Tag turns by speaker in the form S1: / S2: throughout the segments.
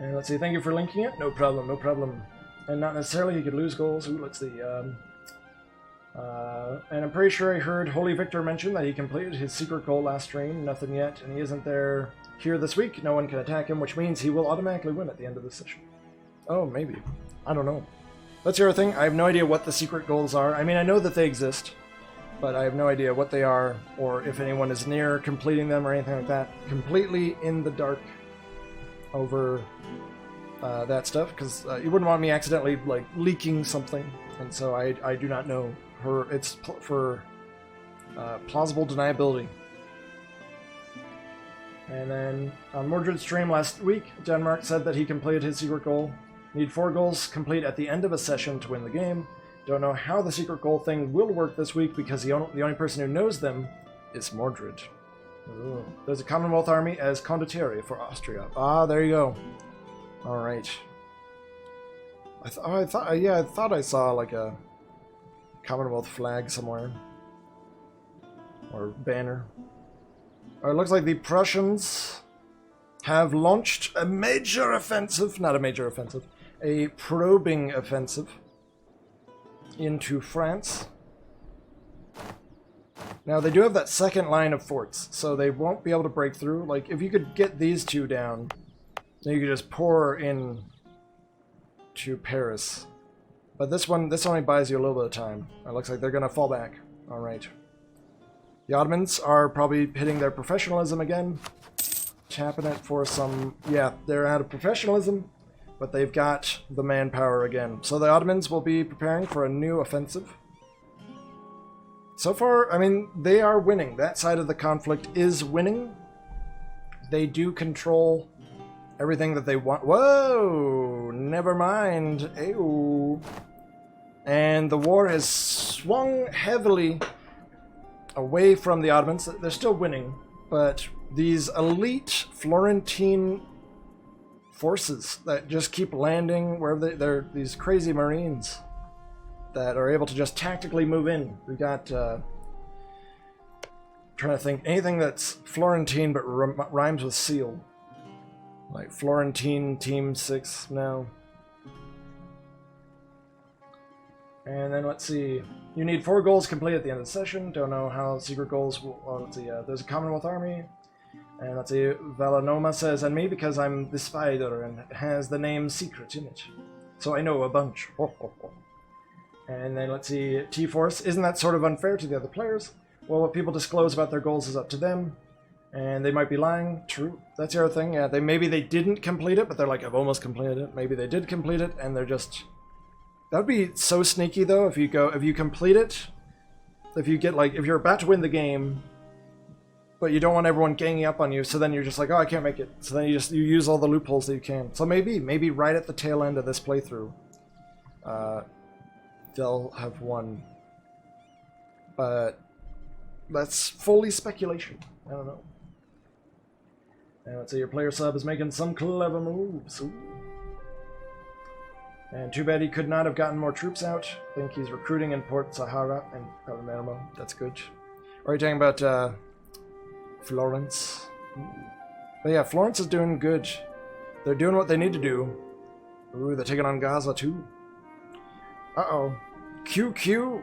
S1: And let's see, thank you for linking it. No problem, no problem. And not necessarily you could lose goals. Ooh, let's see. And I'm pretty sure I heard Holy Victor mention that he completed his secret goal last stream. Nothing yet, and he isn't there here this week. No one can attack him, which means he will automatically win at the end of the session. Oh, maybe. I don't know. That's the other thing. I have no idea what the secret goals are. I mean, I know that they exist, but I have no idea what they are, or if anyone is near completing them or anything like that. Completely in the dark over that stuff, because you wouldn't want me accidentally like leaking something, and so I do not know. It's for plausible deniability. And then on Mordred's stream last week, Denmark said that he completed his secret goal. Need 4 goals complete at the end of a session to win the game. Don't know how the secret goal thing will work this week because the only person who knows them is Mordred. Ooh. There's a Commonwealth army as Condottieri for Austria. Ah, there you go. All right. I thought I saw like a Commonwealth flag somewhere or banner. It looks like the Prussians have launched a major offensive, not a major offensive, a probing offensive into France. Now, they do have that second line of forts, so they won't be able to break through. Like, if you could get these two down, then you could just pour in to Paris. But this only buys you a little bit of time. It looks like they're going to fall back. All right. The Ottomans are probably hitting their professionalism again. Tapping it for some... Yeah, they're out of professionalism, but they've got the manpower again. So the Ottomans will be preparing for a new offensive. So far, I mean, they are winning. That side of the conflict is winning. They do control everything that they want. Whoa! Never mind. Ew. And the war has swung heavily away from the Ottomans. They're still winning, but these elite Florentine forces that just keep landing wherever they're these crazy Marines that are able to just tactically move in. We've got, trying to think, anything that's Florentine but rhymes with seal. Like Florentine Team 6 now. And then let's see. You need 4 goals complete at the end of the session. Don't know how secret goals will... Oh, let's see. There's a Commonwealth army. And let's see. Valanoma says, and me because I'm the spider and it has the name secret in it. So I know a bunch. And then let's see. T-Force. Isn't that sort of unfair to the other players? Well, what people disclose about their goals is up to them. And they might be lying. True. That's the other thing. Yeah, maybe they didn't complete it, but they're like, I've almost completed it. Maybe they did complete it, and they're just... That would be so sneaky, though, if you complete it, if you're about to win the game, but you don't want everyone ganging up on you, so then you're just like, oh, I can't make it. So then you use all the loopholes that you can. So maybe right at the tail end of this playthrough, they'll have won. But that's fully speculation. I don't know. And let's say your player sub is making some clever moves. Ooh. And too bad he could not have gotten more troops out. I think he's recruiting in Port Sahara and Palermo. That's good. Are you talking about Florence? But yeah, Florence is doing good. They're doing what they need to do. Ooh, they're taking on Gaza too. Uh-oh. QQ.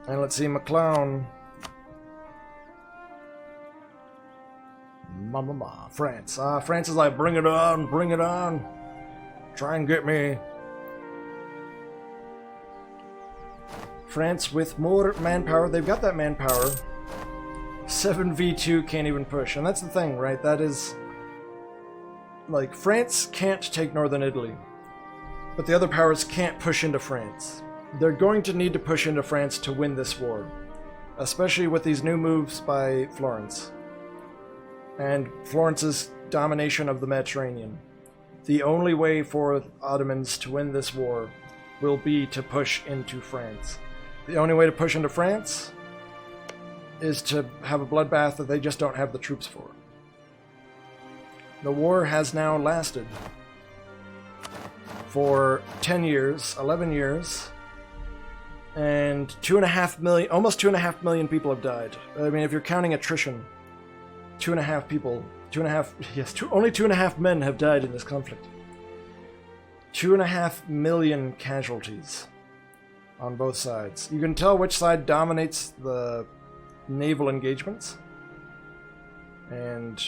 S1: And let's see, McClown. France. France is like, bring it on, bring it on. Try and get me. France with more manpower. They've got that manpower. 7v2 can't even push. And that's the thing, right? That is... Like, France can't take northern Italy. But the other powers can't push into France. They're going to need to push into France to win this war. Especially with these new moves by Florence. And Florence's domination of the Mediterranean. The only way for Ottomans to win this war will be to push into France. The only way to push into France is to have a bloodbath that they just don't have the troops for. The war has now lasted for 10 years, 11 years, and 2.5 million, almost 2.5 million people have died. I mean, if you're counting attrition, 2.5 2.5. Yes, only 2.5 men have died in this conflict. 2.5 million casualties on both sides. You can tell which side dominates the naval engagements. And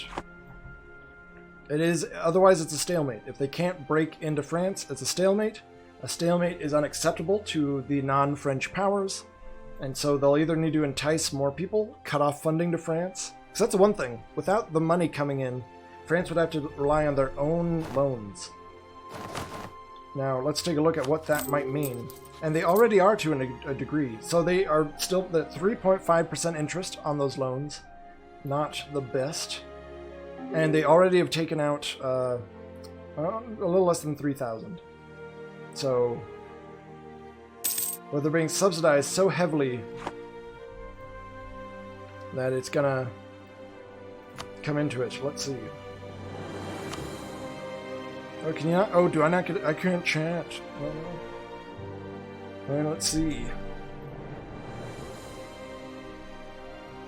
S1: it is, otherwise it's a stalemate. If they can't break into France, it's a stalemate. A stalemate is unacceptable to the non-French powers. And so they'll either need to entice more people, cut off funding to France. Because that's the one thing. Without the money coming in, France would have to rely on their own loans. Now, let's take a look at what that might mean. And they already are to a degree. So they are still at 3.5% interest on those loans. Not the best. And they already have taken out a little less than 3,000. So, well, they're being subsidized so heavily that it's gonna come into it. Let's see. Oh, can you not? Oh, do I not get? I can't chat. Oh. Well, let's see.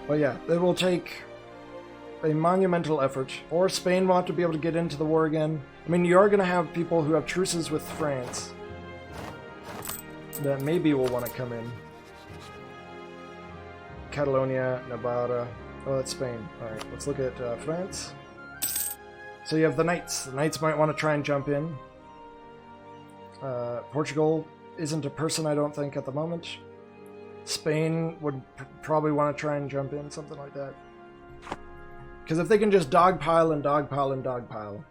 S1: Well, yeah, it will take a monumental effort, or Spain will have to be able to get into the war again. I mean, you are going to have people who have truces with France that maybe will want to come in. Catalonia, Navarra. Oh, that's Spain. Alright, let's look at France. So you have the Knights. The Knights might want to try and jump in. Portugal isn't a person, I don't think, at the moment. Spain would probably want to try and jump in, something like that. Because if they can just dogpile and dogpile and dogpile,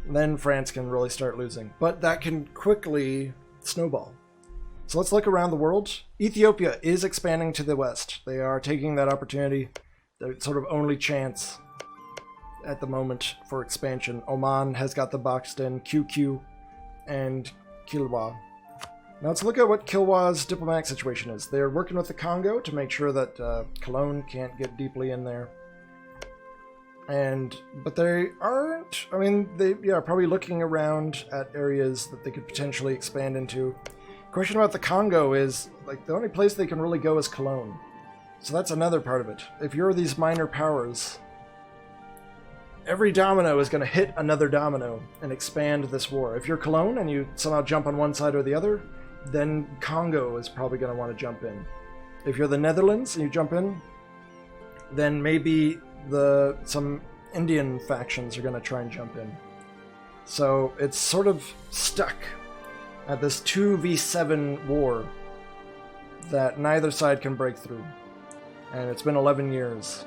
S1: then France can really start losing. But that can quickly snowball. So let's look around the world. Ethiopia is expanding to the west. They are taking that opportunity, their sort of only chance at the moment for expansion. Oman has got the boxed in QQ and Kilwa. Now let's look at what Kilwa's diplomatic situation is. They're working with the Congo to make sure that Cologne can't get deeply in there. But they aren't, I mean, they are probably looking around at areas that they could potentially expand into. Question about the Congo is, like, the only place they can really go is Cologne. So that's another part of it. If you're these minor powers, every domino is going to hit another domino and expand this war. If you're Cologne and you somehow jump on one side or the other, then Congo is probably going to want to jump in. If you're the Netherlands and you jump in, then maybe some Indian factions are going to try and jump in. So it's sort of stuck at this 2v7 war that neither side can break through. And it's been 11 years.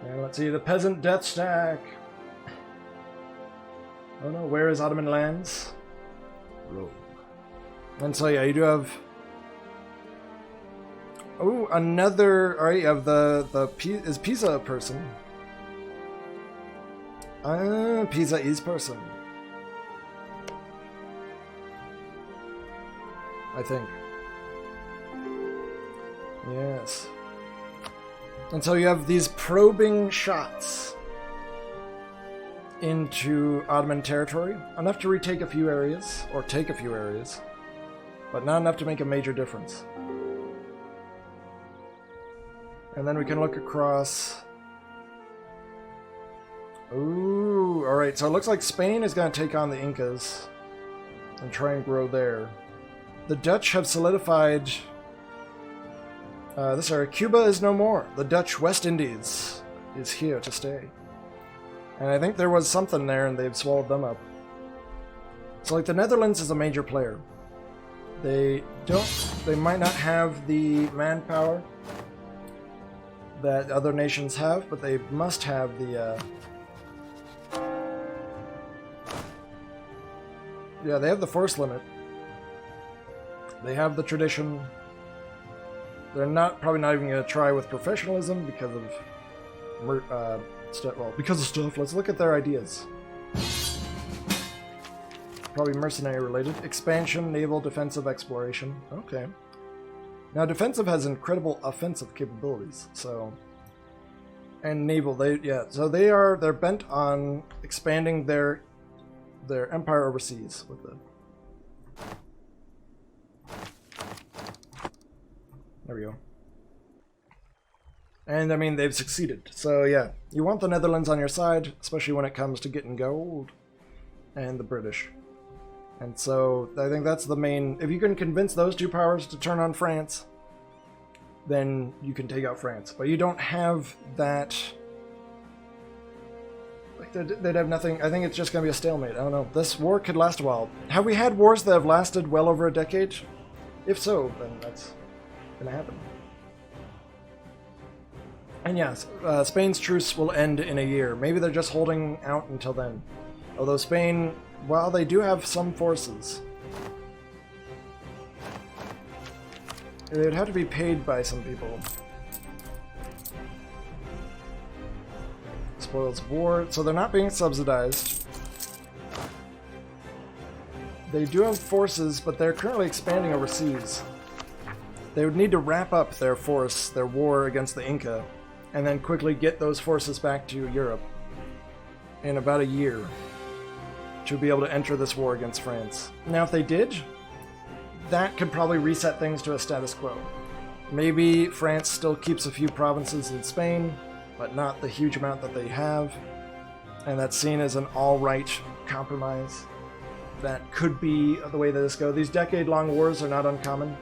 S1: And let's see, the peasant death stack. Oh no, where is Ottoman lands? Rome. And so yeah, you do have... Oh, another... Alright, you have is Pisa a person? Pisa is person. I think. Yes. And so you have these probing shots into Ottoman territory. Enough to retake a few areas, or take a few areas, but not enough to make a major difference. And then we can look across. Ooh, alright, so it looks like Spain is going to take on the Incas and try and grow there. The Dutch have solidified this area. Cuba is no more. The Dutch West Indies is here to stay. And I think there was something there and they've swallowed them up. So like the Netherlands is a major player. They might not have the manpower that other nations have, but they must have the yeah, they have the force limit. They have the tradition. They're probably not even going to try with professionalism because of stuff. Well, because of stuff. Let's look at their ideas. Probably mercenary related. Expansion, naval, defensive, exploration. Okay. Now defensive has incredible offensive capabilities. So, and naval. So they're bent on expanding their empire overseas with it. There we go. And, I mean, they've succeeded. So, yeah, you want the Netherlands on your side, especially when it comes to getting gold. And the British. And so, I think that's the main... If you can convince those two powers to turn on France, then you can take out France. But you don't have that... Like, they'd have nothing... I think it's just going to be a stalemate. I don't know. This war could last a while. Have we had wars that have lasted well over a decade? If so, then that's going to happen. And yes, Spain's truce will end in a year. Maybe they're just holding out until then. Although Spain, while they do have some forces, they'd have to be paid by some people. Spoils of war, so they're not being subsidized. They do have forces, but they're currently expanding overseas. They would need to wrap up their force, their war against the Inca, and then quickly get those forces back to Europe in about a year to be able to enter this war against France. Now, if they did, that could probably reset things to a status quo. Maybe France still keeps a few provinces in Spain, but not the huge amount that they have, and that's seen as an all-right compromise. That could be the way that this goes. These decade-long wars are not uncommon.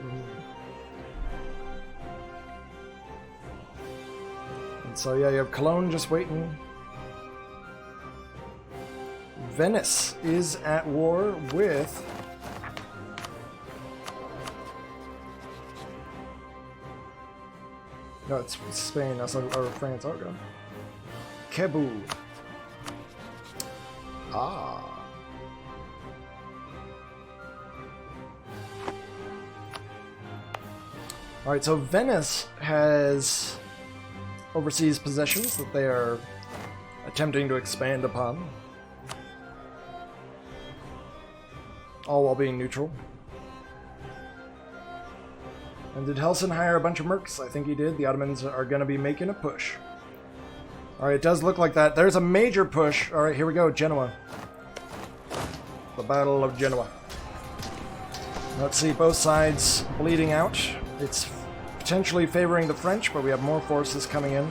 S1: And so, yeah, you have Cologne just waiting. Venice is at war with... No, it's Spain, or France. Oh, God. Cebu. Ah. Alright, so Venice has overseas possessions that they are attempting to expand upon. All while being neutral. And did Helson hire a bunch of mercs? I think he did. The Ottomans are going to be making a push. Alright, it does look like that. There's a major push. Alright, here we go. Genoa. The Battle of Genoa. Let's see, both sides bleeding out. It's potentially favoring the French, but we have more forces coming in.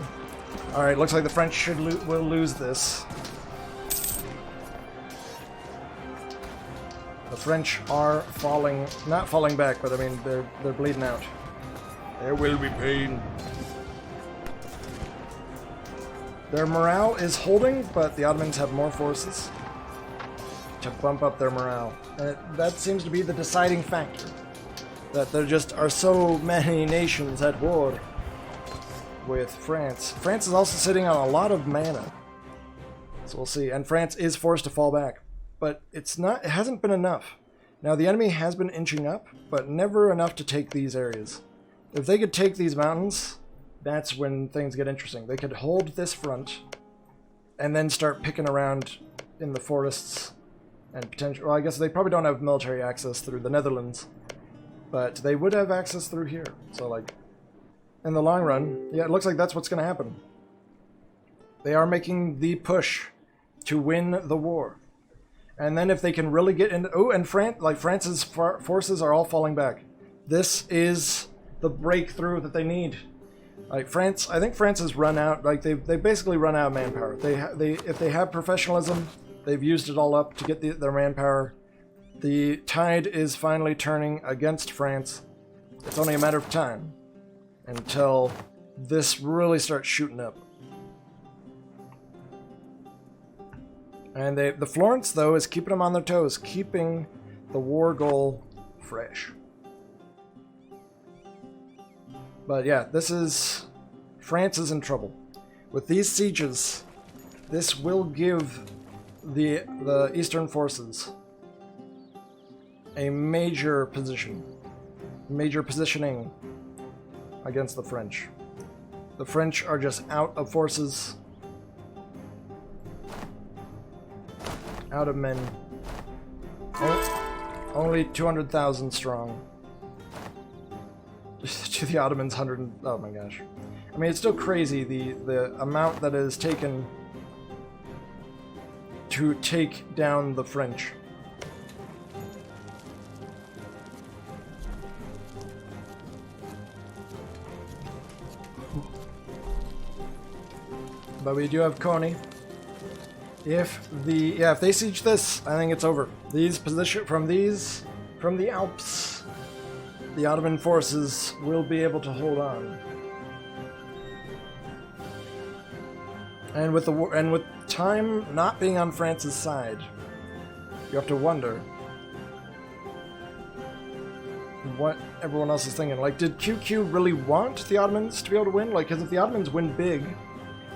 S1: Alright, looks like the French will lose this. The French are falling, not falling back, but I mean, they're bleeding out. There will be pain. Their morale is holding, but the Ottomans have more forces to bump up their morale. And that seems to be the deciding factor. That there just are so many nations at war with France. France is also sitting on a lot of mana. So we'll see. And France is forced to fall back. But it hasn't been enough. Now the enemy has been inching up, but never enough to take these areas. If they could take these mountains, that's when things get interesting. They could hold this front, and then start picking around in the forests, and potentially, well, I guess they probably don't have military access through the Netherlands, but they would have access through here. So, like, in the long run, yeah, it looks like that's what's going to happen. They are making the push to win the war. And then if they can really get into... Oh, and France's forces are all falling back. This is the breakthrough that they need. Like, France... I think France has run out... Like, they basically run out of manpower. If they have professionalism, they've used it all up to get their manpower. The tide is finally turning against France. It's only a matter of time until this really starts shooting up. And the Florence, though, is keeping them on their toes, keeping the war goal fresh. But yeah, France is in trouble. With these sieges, this will give the Eastern forces a major positioning against the French. The French are just out of forces. Out of men. Only 200,000 strong. To the Ottomans, 100. Oh my gosh. I mean, it's still crazy the amount that is taken to take down the French. But we do have Coney. If they siege this, I think it's over. These from the Alps, the Ottoman forces will be able to hold on. And with time not being on France's side, you have to wonder what everyone else is thinking. Like, did QQ really want the Ottomans to be able to win? Like, because if the Ottomans win big,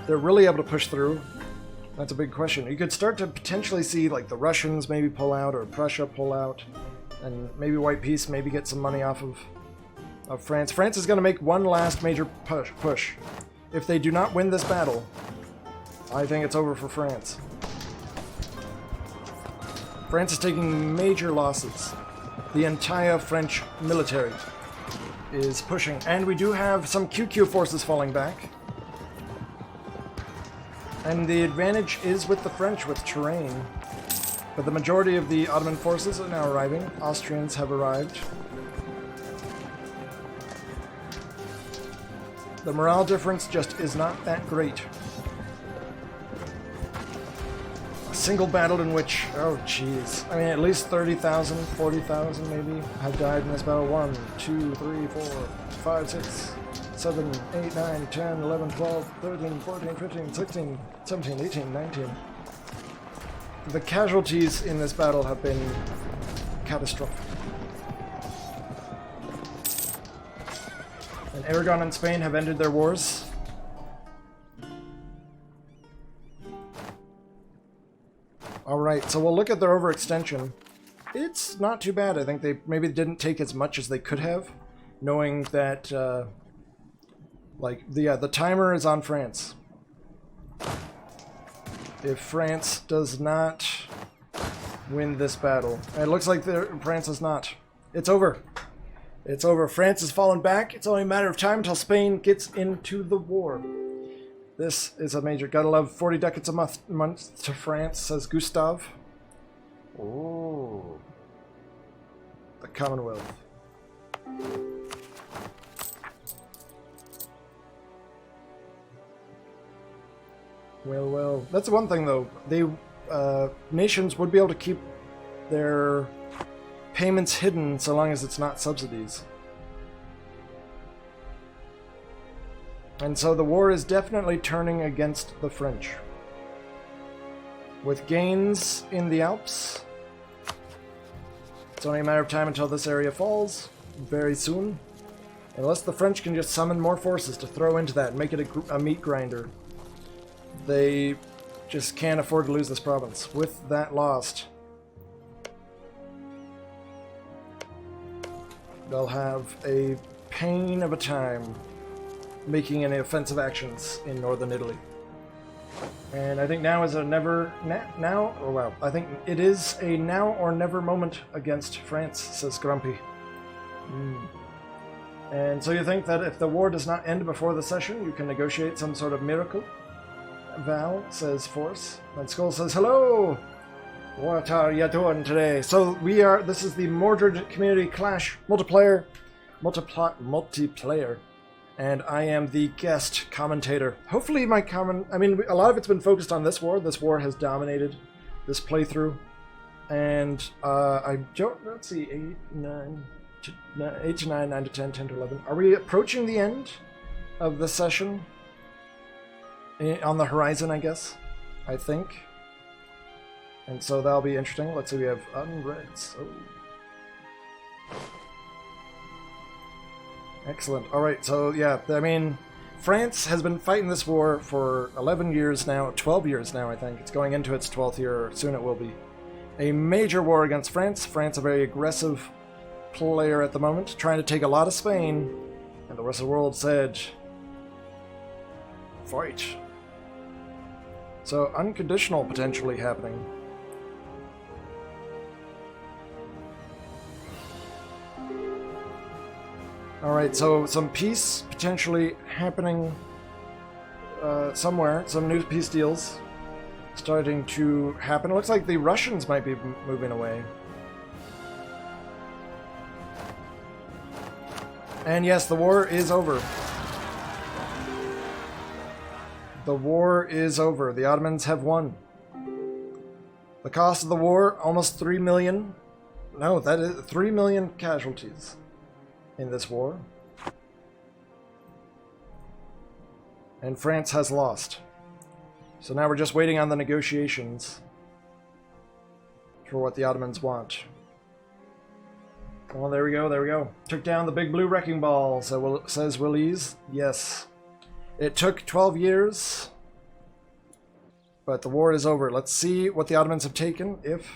S1: they're really able to push through. That's a big question. You could start to potentially see, like, the Russians maybe pull out, or Prussia pull out, and maybe White Peace maybe get some money off of France. France is going to make one last major push. If they do not win this battle, I think it's over for France. France is taking major losses. The entire French military is pushing, and we do have some QQ forces falling back. And the advantage is with the French with terrain. But the majority of the Ottoman forces are now arriving. Austrians have arrived. The morale difference just is not that great. A single battle in which, oh jeez, I mean at least 30,000, 40,000 maybe have died in this battle. 1, 2, 3, 4, 5, 6, 7, 8, 9, 10, 11, 12, 13, 14, 15, 16, 17, 18, 19. The casualties in this battle have been catastrophic. And Aragon and Spain have ended their wars. Alright, so we'll look at their overextension. It's not too bad. I think they maybe didn't take as much as they could have, knowing that, the timer is on France. If France does not win this battle, and it looks like France is not. It's over. It's over. France has fallen back. It's only a matter of time until Spain gets into the war. This is a major. Gotta love 40 ducats a month to France, says Gustave. Oh. The Commonwealth. Well, that's the one thing though. Nations would be able to keep their payments hidden so long as it's not subsidies. And so the war is definitely turning against the French. With gains in the Alps, it's only a matter of time until this area falls, very soon. Unless the French can just summon more forces to throw into that and make it a meat grinder. They just can't afford to lose this province. With that lost, they'll have a pain of a time making any offensive actions in northern Italy. And I think now is a I think it is a now or never moment against France, says Grumpy. And so you think that if the war does not end before the session, you can negotiate some sort of miracle? Val, says Force. And Skull says, hello! What are you doing today? So this is the Mordred Community Clash multiplayer. And I am the guest commentator. Hopefully a lot of it's been focused on this war. This war has dominated this playthrough. And let's see, 8 to 9, 9 to 10, 10 to 11. Are we approaching the end of the session? On the horizon, I guess. I think. And so that'll be interesting. Let's see, we have unreds. Oh. Excellent. Alright, so yeah, I mean, France has been fighting this war for 11 years now, 12 years now, I think. It's going into its 12th year, or soon it will be. A major war against France. France, a very aggressive player at the moment, trying to take a lot of Spain. And the rest of the world said, fight. So, unconditional potentially happening. Alright, so some peace potentially happening somewhere. Some new peace deals starting to happen. It looks like the Russians might be moving away. And yes, the war is over. The war is over. The Ottomans have won. The cost of the war, almost 3 million. No, that is 3 million casualties in this war. And France has lost. So now we're just waiting on the negotiations for what the Ottomans want. Well, there we go, there we go. Took down the big blue wrecking ball, says Willies. Yes. It took 12 years, but the war is over. Let's see what the Ottomans have taken, if...